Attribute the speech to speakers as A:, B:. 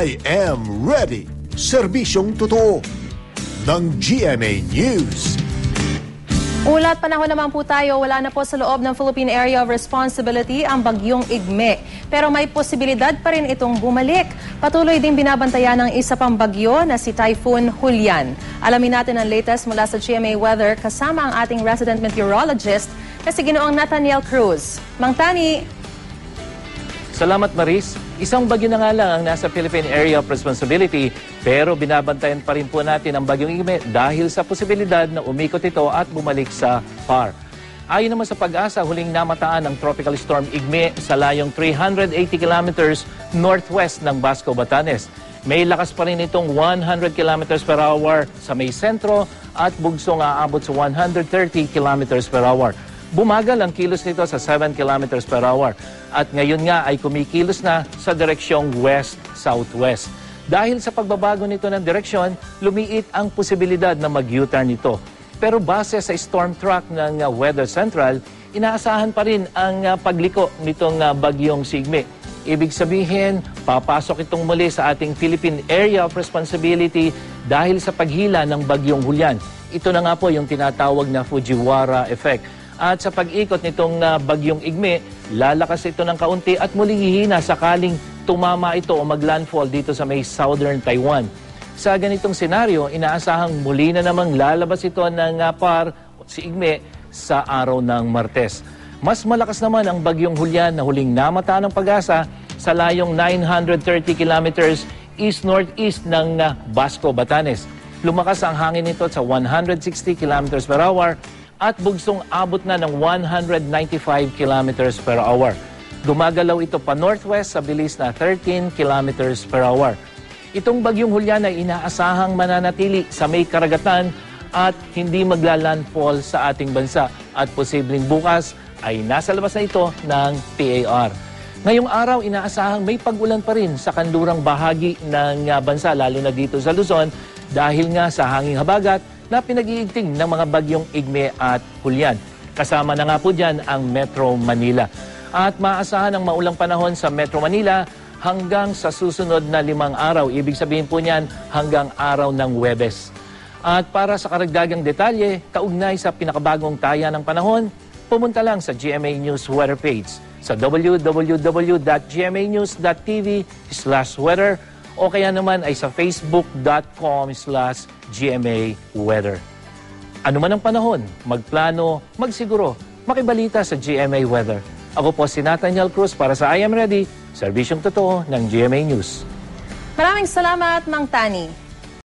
A: I am ready. Serbisyong totoo ng GMA News.
B: Ulat panahon naman po tayo, wala na po sa loob ng Philippine Area of Responsibility ang bagyong Igme. Pero may posibilidad pa rin itong bumalik. Patuloy ding binabantayan ng isa pang bagyo na si Typhoon Julian. Alamin natin ang latest mula sa GMA Weather kasama ang ating resident meteorologist na si Ginoong Nathaniel Cruz. Mang Tani.
C: Salamat Maris. Isang bagyo na nga lang ang nasa Philippine Area of Responsibility pero binabantayan pa rin po natin ang bagyong Igme dahil sa posibilidad na umikot ito at bumalik sa PAR. Ayon naman sa Pag-asa, huling namataan ng Tropical Storm Igme sa layong 380 kilometers northwest ng Basco, Batanes. May lakas pa rin itong 100 kilometers per hour sa may sentro at bugsong aabot sa 130 kilometers per hour. Bumagal ang kilos nito sa 7 kilometers per hour at ngayon nga ay kumikilos na sa direksyong west-southwest. Dahil sa pagbabago nito ng direksyon, lumiit ang posibilidad na mag-U-turn nito. Pero base sa storm track ng Weather Central, inaasahan pa rin ang pagliko nitong bagyong Igme. Ibig sabihin, papasok itong muli sa ating Philippine Area of Responsibility dahil sa paghila ng bagyong Julian. Ito na nga po yung tinatawag na Fujiwara effect. At sa pag-ikot nitong bagyong Igme, lalakas ito ng kaunti at muling hihina sakaling tumama ito o maglandfall dito sa may southern Taiwan. Sa ganitong senaryo, inaasahang muli na namang lalabas ito ng PAR, si Igme, sa araw ng Martes. Mas malakas naman ang bagyong Julian na huling namataan ng Pag-asa sa layong 930 kilometers east-northeast ng Basco, Batanes. Lumakas ang hangin nito sa 160 kilometers per hour at bugsong abot na ng 195 kilometers per hour. Gumagalaw ito pa northwest sa bilis na 13 kilometers per hour. Itong bagyong Julian ay inaasahang mananatili sa may karagatan at hindi maglalandfall sa ating bansa at posibleng bukas ay nasa labas na ito ng PAR. Ngayong araw, inaasahang may pag-ulan pa rin sa kanlurang bahagi ng bansa, lalo na dito sa Luzon, dahil nga sa hanging habagat na pinag-iigting ng mga bagyong Igme at Julian. Kasama na nga po dyan ang Metro Manila. At maaasahan ang maulang panahon sa Metro Manila hanggang sa susunod na 5 araw. Ibig sabihin po niyan hanggang araw ng Huwebes. At para sa karagdagang detalye, kaugnay sa pinakabagong taya ng panahon, pumunta lang sa GMA News weather page sa www.gmanews.tv/weather o kaya naman ay sa facebook.com/GMA Weather. Ano man ang panahon, magplano, magsiguro, makibalita sa GMA Weather. Ako po si Nathaniel Cruz para sa I Am Ready, serbisyong totoo ng GMA News.
B: Maraming salamat, Mang Tani.